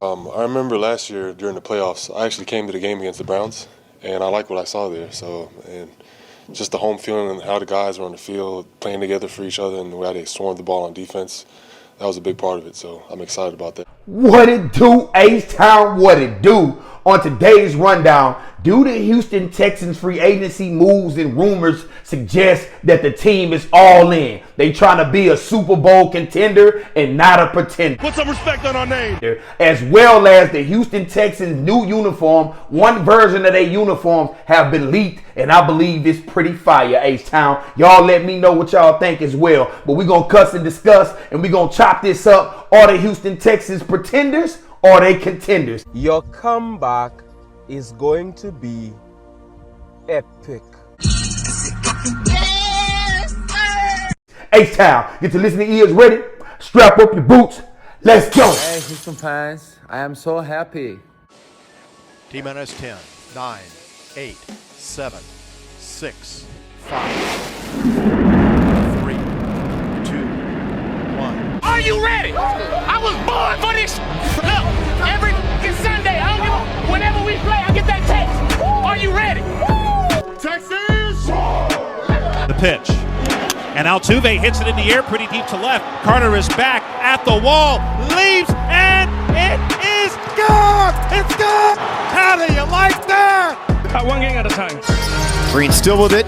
I remember last year during the playoffs, I actually came to the game against the Browns, and I like what I saw there. So, and just the home feeling and how the guys were on the field playing together for each other and the way they swarmed the ball on defense, that was a big part of it. So I'm excited about that. What it do, H-Town, what it do? On today's rundown, do the Houston Texans free agency moves and rumors suggest that the team is all in? They trying to be a Super Bowl contender and not a pretender. Put some respect on our name. As well as the Houston Texans new uniform, one version of their uniforms have been leaked, and I believe it's pretty fire, H-Town. Y'all let me know what y'all think as well. But we're going to cuss and discuss, and we're going to chop this up. Are the Houston Texans pretenders? Or are they contenders? Your comeback is going to be epic. H-Town, get your listening ears ready. Strap up your boots. Let's go. Hey, Houston fans, I am so happy. T-minus 10, 9, 8, 7, 6, 5, 3, 2, 1. Are you ready? I was born for this. Look, every Sunday, whenever we play, I get that text. Are you ready? Texas! The pitch. And Altuve hits it in the air pretty deep to left. Carter is back at the wall, leaves, and it is gone! It's gone! How do you like that? One game at a time. Green still with it.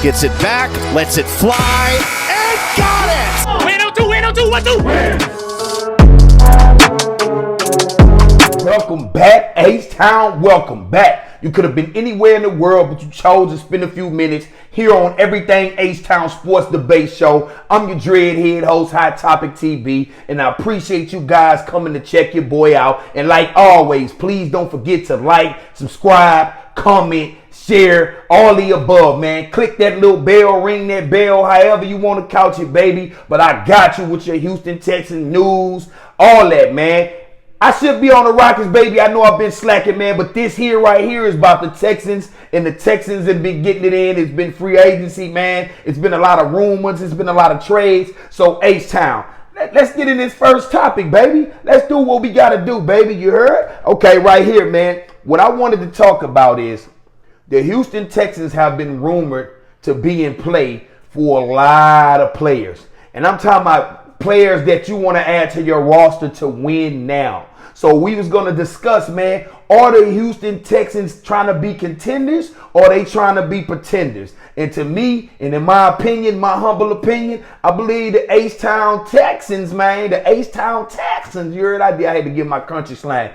Gets it back, lets it fly, and got it! Win on two, win on two, 1, 2. Welcome back, H-Town. Welcome back. You could have been anywhere in the world, but you chose to spend a few minutes here on Everything H-Town Sports Debate Show. I'm your dreadhead host, Hot Topic TV, and I appreciate you guys coming to check your boy out. And like always, please don't forget to like, subscribe, comment, share, all the above, man. Click that little bell, ring that bell, however you want to couch it, baby. But I got you with your Houston Texans news, all that, man. I should be on the Rockets, baby. I know I've been slacking, man, but this here right here is about the Texans, and the Texans have been getting it in. It's been free agency, man. It's been a lot of rumors. It's been a lot of trades. So, H-Town, let's get in this first topic, baby. Let's do what we got to do, baby. You heard? Okay, right here, man. What I wanted to talk about is the Houston Texans have been rumored to be in play for a lot of players. And I'm talking about players that you want to add to your roster to win now. So we was going to discuss, man, are the Houston Texans trying to be contenders or are they trying to be pretenders? And to me, and in my opinion, my humble opinion, I believe the H-Town Texans, man, the H-Town Texans, you heard I had to give my country slang.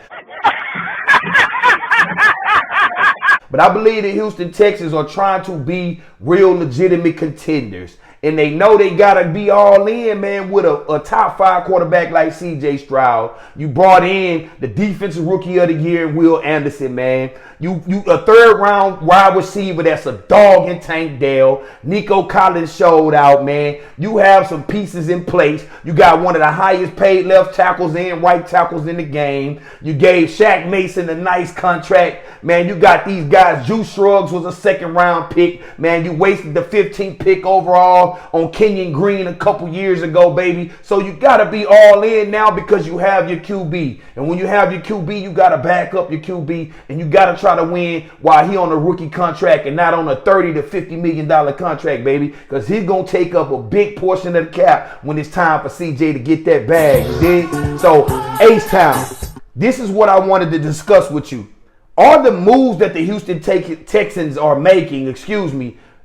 But I believe the Houston Texans are trying to be real legitimate contenders. And they know they got to be all in, man, with a top 5 quarterback like C.J. Stroud. You brought in the defensive rookie of the year, Will Anderson, man. You a 3rd round wide receiver that's a dog in Tank Dell. Nico Collins showed out, man. You have some pieces in place. You got one of the highest paid left tackles and right tackles in the game. You gave Shaq Mason a nice contract. Man, you got these guys. Juice Shrugs was a 2nd round pick. Man, you wasted the 15th pick overall on Kenyon Green a couple years ago, baby. So you got to be all in now because you have your QB. And when you have your QB, you got to back up your QB. And you got to try to win while he on a rookie contract and not on a $30 to $50 million contract, baby. Because he's going to take up a big portion of the cap when it's time for CJ to get that bag. You dig? So, H-Town, this is what I wanted to discuss with you. Are the moves that the Houston Texans are making,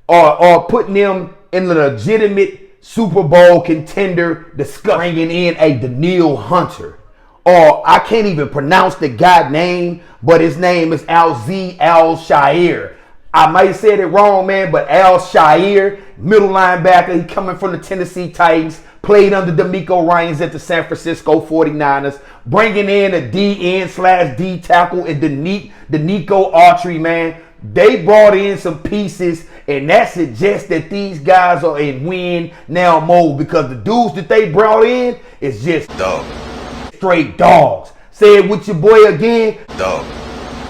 are putting them in the legitimate Super Bowl contender discussion, bringing in a Daniil Hunter? Or I can't even pronounce the guy name, but his name is Alzee Al-Shaair. I might have said it wrong, man, but Al-Shaair, middle linebacker, he coming from the Tennessee Titans, played under DeMeco Ryans at the San Francisco 49ers, bringing in a DN/D tackle and Danico Autry, man. They brought in some pieces, and that suggests that these guys are in win now mode because the dudes that they brought in is just straight dogs. Say it with your boy again. Dog.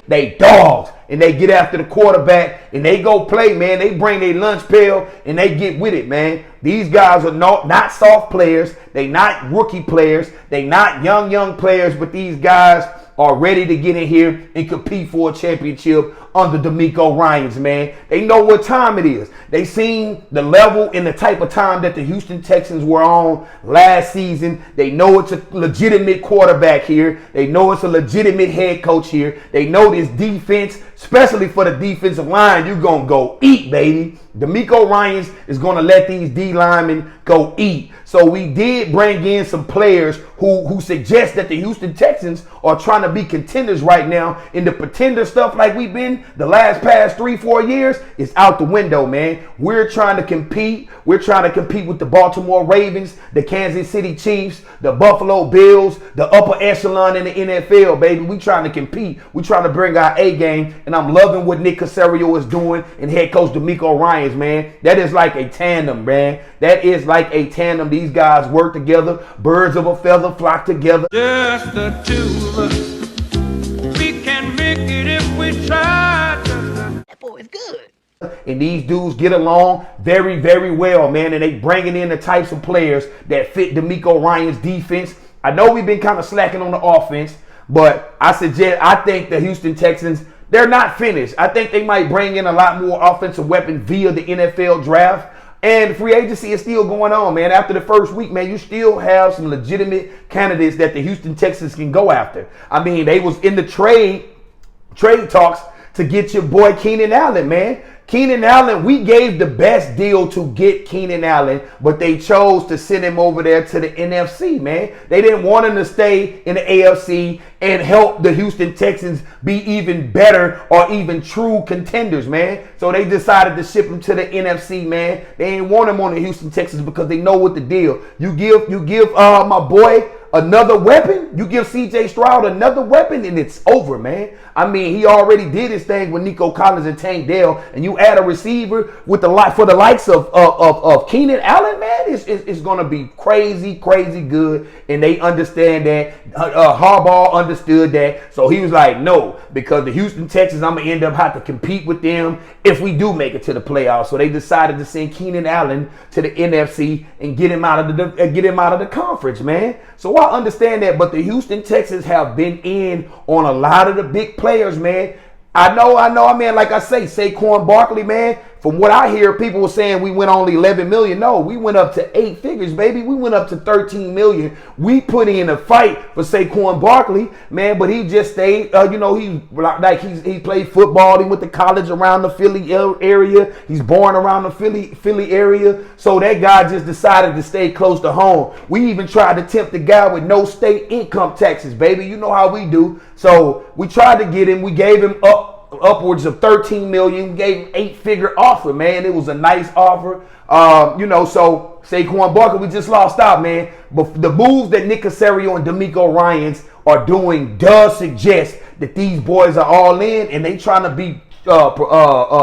They dogs. and they get after the quarterback and they go play, man. They bring their lunch pail and they get with it, man. These guys are not soft players. They not rookie players. They not young players, but these guys are ready to get in here and compete for a championship under DeMeco Ryans, man. They know what time it is. They seen the level and the type of time that the Houston Texans were on last season. They know it's a legitimate quarterback here. They know it's a legitimate head coach here. They know this defense, especially for the defensive line, you're going to go eat, baby. DeMeco Ryans is going to let these D linemen go eat. So we did bring in some players who suggest that the Houston Texans are trying to be contenders right now. And the pretender stuff like we've been the past 3-4 years is out the window, man. We're trying to compete. We're trying to compete with the Baltimore Ravens, the Kansas City Chiefs, the Buffalo Bills, the upper echelon in the NFL, baby. We trying to compete. We trying to bring our A game. And I'm loving what Nick Caserio is doing and head coach DeMeco Ryans, man. That is like a tandem, man. That is like a tandem. These guys work together. Birds of a feather flock together. Just the two of us. We can make it if we try. That boy is good. And these dudes get along very, very well, man. And they bringing in the types of players that fit DeMeco Ryans' defense. I know we've been kind of slacking on the offense, but I think the Houston Texans, they're not finished. I think they might bring in a lot more offensive weapons via the NFL draft. And free agency is still going on, man. After the first week, man, you still have some legitimate candidates that the Houston Texans can go after. I mean, they was in the trade talks to get your boy Keenan Allen, man. Keenan Allen, we gave the best deal to get Keenan Allen, but they chose to send him over there to the NFC, man. They didn't want him to stay in the AFC and help the Houston Texans be even better or even true contenders, man. So they decided to ship him to the NFC, man. They ain't want him on the Houston Texans because they know what the deal. You give my boy another weapon, you give C.J. Stroud another weapon, and it's over, man. I mean, he already did his thing with Nico Collins and Tank Dell, and you add a receiver with the likes of Keenan Allen, man. It's gonna be crazy good, and they understand that. Harbaugh understood that, so he was like, no, because the Houston Texans, I'm gonna end up having to compete with them if we do make it to the playoffs. So they decided to send Keenan Allen to the NFC and get him out of the conference, man. So I understand that, but the Houston Texans have been in on a lot of the big players, man. I know, I mean, like I say, Saquon Barkley, man, from what I hear, people were saying we went only $11 million. No, we went up to 8 figures, baby. We went up to $13 million. We put in a fight for Saquon Barkley, man, but he just stayed, he played football. He went to college around the Philly area. He's born around the Philly area. So that guy just decided to stay close to home. We even tried to tempt the guy with no state income taxes, baby. You know how we do. So we tried to get him. We gave him upwards of $13 million, gave him 8-figure offer, man. It was a nice offer. So Saquon Barkley, we just lost out, man. But the moves that Nick Caserio and DeMeco Ryans are doing does suggest that these boys are all in and they trying to be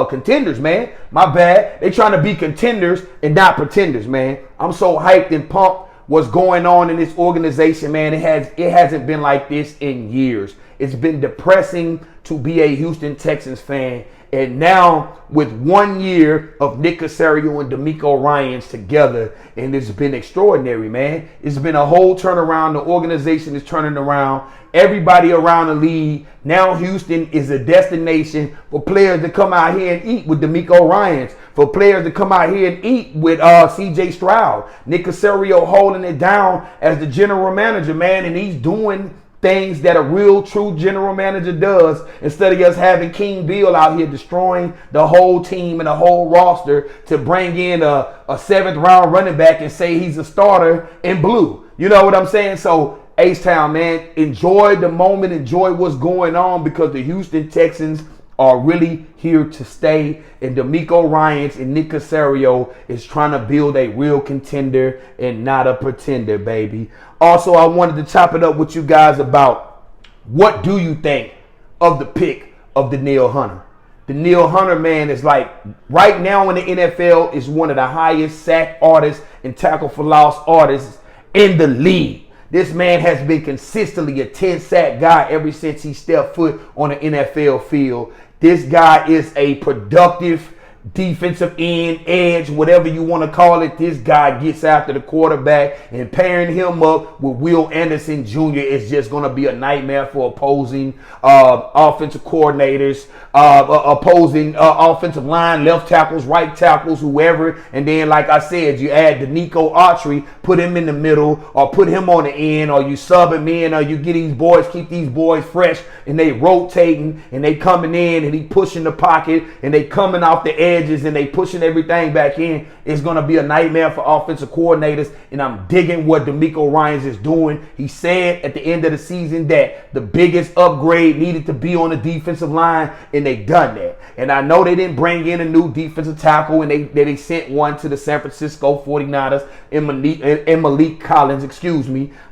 contenders, man. My bad. They trying to be contenders and not pretenders, man. I'm so hyped and pumped what's going on in this organization, man. It hasn't been like this in years. It's been depressing to be a Houston Texans fan. And now with 1 year of Nick Caserio and DeMeco Ryans together, and it's been extraordinary, man. It's been a whole turnaround. The organization is turning around. Everybody around the league. Now Houston is a destination for players to come out here and eat with DeMeco Ryans. For players to come out here and eat with C.J. Stroud. Nick Caserio holding it down as the general manager, man. And he's doing things that a real true general manager does, instead of us having King Bill out here destroying the whole team and the whole roster to bring in a 7th round running back and say he's a starter in blue. You know what I'm saying? So H-Town, man, enjoy the moment, enjoy what's going on, because the Houston Texans are really here to stay. And DeMeco Ryans and Nick Caserio is trying to build a real contender and not a pretender, baby. Also, I wanted to chop it up with you guys about what do you think of the pick of Danielle Hunter? Danielle Hunter, man, is like right now in the NFL is one of the highest sack artists and tackle for loss artists in the league. This man has been consistently a 10-sack guy ever since he stepped foot on the NFL field. This guy is a productive defensive end, edge, whatever you want to call it. This guy gets after the quarterback, and pairing him up with Will Anderson Jr. is just going to be a nightmare for opposing offensive coordinators, opposing offensive line, left tackles, right tackles, whoever. And then, like I said, you add Danico Autry, put him in the middle, or put him on the end, or you sub him in, or you get these boys, keep these boys fresh, and they rotating, and they coming in, and he pushing the pocket, and they coming off the edges, and they pushing everything back in. It's going to be a nightmare for offensive coordinators, and I'm digging what DeMeco Ryans is doing. He said at the end of the season that the biggest upgrade needed to be on the defensive line, and they done that. And I know they didn't bring in a new defensive tackle, and they sent one to the San Francisco 49ers in Malik Collins,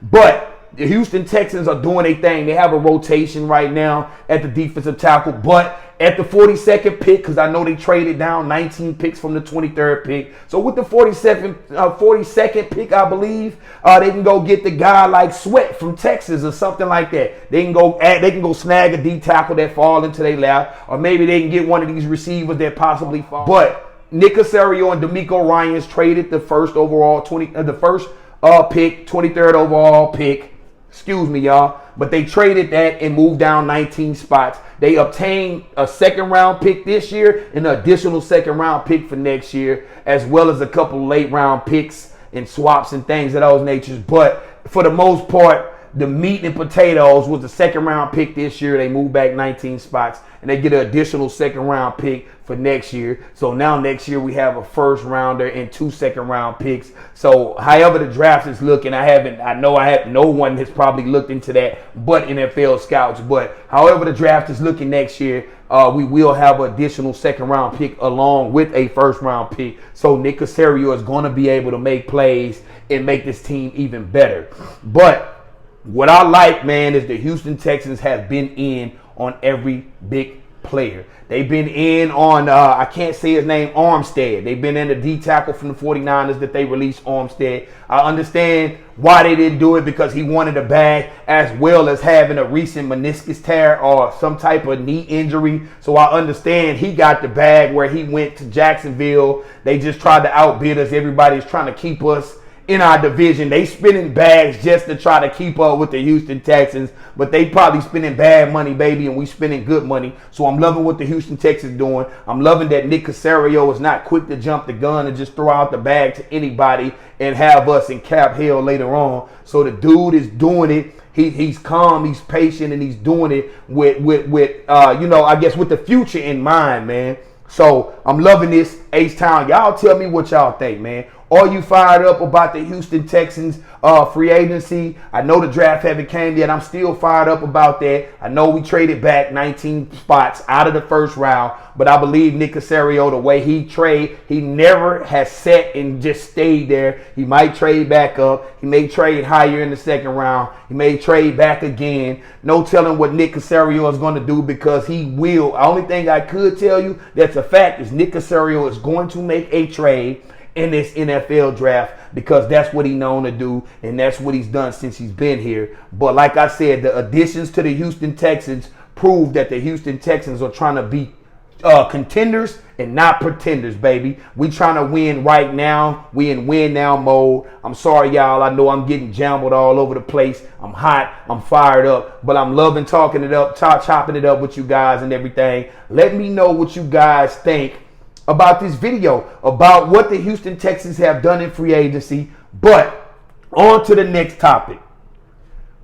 but the Houston Texans are doing a thing. They have a rotation right now at the defensive tackle, but at the 42nd pick, because I know they traded down 19 picks from the 23rd pick. So with the 42nd pick, I believe they can go get the guy like Sweat from Texas or something like that. They can go snag a D tackle that fall into their lap, or maybe they can get one of these receivers that possibly fall. But Nick Caserio and DeMeco Ryans traded the first overall 23rd overall pick. Excuse me, y'all. But they traded that and moved down 19 spots. They obtained a second-round pick this year and an additional second-round pick for next year, as well as a couple late-round picks and swaps and things of those natures. But for the most part, the meat and potatoes was the second-round pick this year. They moved back 19 spots, and they get an additional second-round pick for next year. So now next year we have a first rounder and 2 second-round picks. So however the draft is looking, no one has probably looked into that but NFL scouts. But however the draft is looking next year, we will have an additional second-round pick along with a first-round pick. So Nick Caserio is going to be able to make plays and make this team even better. But what I like, man, is the Houston Texans have been in on every big player. They've been in on, I can't say his name, Armstead. They've been in the D tackle from the 49ers that they released, Armstead. I understand why they didn't do it, because he wanted a bag, as well as having a recent meniscus tear or some type of knee injury. So I understand he got the bag where he went to Jacksonville. They just tried to outbid us. Everybody's trying to keep us in our division. They spending bags just to try to keep up with the Houston Texans, but they probably spending bad money, baby, and we spending good money. So I'm loving what the Houston Texans doing. I'm loving that Nick Caserio is not quick to jump the gun and just throw out the bag to anybody and have us in cap hell later on. So the dude is doing it. He's calm, he's patient, and he's doing it with I guess with the future in mind, man. So I'm loving this, H-Town. Y'all tell me what y'all think, man. Are you fired up about the Houston Texans free agency? I know the draft haven't came yet. I'm still fired up about that. I know we traded back 19 spots out of the first round, but I believe Nick Caserio, the way he never has sat and just stayed there. He might trade back up. He may trade higher in the second round. He may trade back again. No telling what Nick Caserio is going to do, because he will. The only thing I could tell you that's a fact is Nick Caserio is going to make a trade in this NFL draft, because that's what he's known to do, and that's what he's done since he's been here. But like I said, the additions to the Houston Texans prove that the Houston Texans are trying to be contenders and not pretenders, baby. We trying to win right now. We in win now mode. I'm sorry, y'all. I know I'm getting jumbled all over the place. I'm hot. I'm fired up. But I'm loving talking it up, chopping it up with you guys and everything. Let me know what you guys think about this video, about what the Houston Texans have done in free agency. But on to the next topic.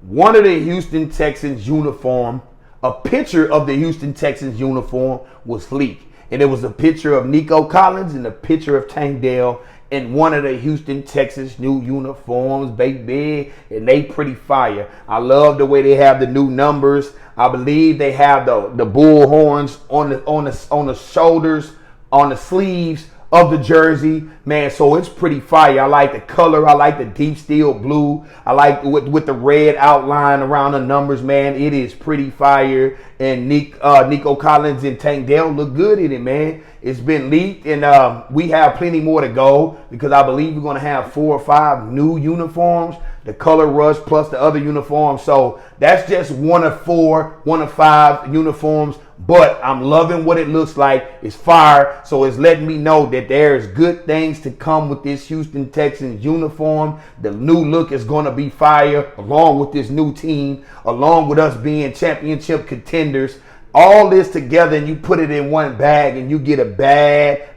One of the Houston Texans uniform, a picture of the Houston Texans uniform was leaked. And it was a picture of Nico Collins and a picture of Tank Dell in one of the Houston Texans new uniforms, baby. And they pretty fire. I love the way they have the new numbers. I believe they have the bull horns on the shoulders, on the sleeves of the jersey, man. So it's pretty fire. I like the color. I like the deep steel blue. I like with the red outline around the numbers, man. It is pretty fire. And Nico Collins and Tank Dell look good in it, man. It's been leaked, and we have plenty more to go, because I believe we're going to have 4 or 5 new uniforms. the color rush plus the other uniforms. So that's just one of 5 uniforms. But I'm loving what it looks like. It's fire. So it's letting me know that there's good things to come with this Houston Texans uniform. The new look is going to be fire, along with this new team, along with us being championship contenders. All this together, and you put it in one bag, and you get a bad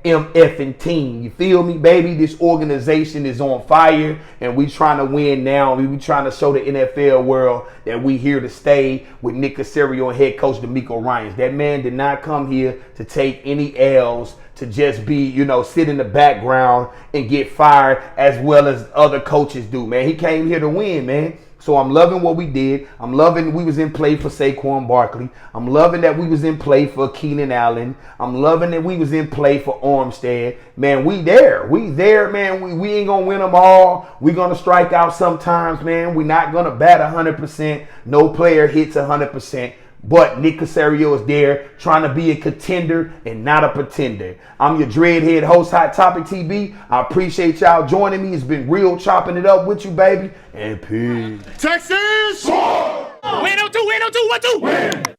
MFing team. You feel me, baby? This organization is on fire, and we trying to win now. We trying to show the NFL world that we here to stay with Nick Caserio and head coach D'Amico Ryans. That man did not come here to take any L's, to just be, sit in the background and get fired as well as other coaches do, man. He came here to win, man. So I'm loving what we did. I'm loving we was in play for Saquon Barkley. I'm loving that we was in play for Keenan Allen. I'm loving that we was in play for Armstead. Man, we there, man. We ain't going to win them all. We going to strike out sometimes, man. We not going to bat 100%. No player hits 100%. But Nick Caserio is there trying to be a contender and not a pretender. I'm your dreadhead host, Hot Topic TV. I appreciate y'all joining me. It's been real chopping it up with you, baby. And peace. Texas! Win, 2, 1, 2. Win!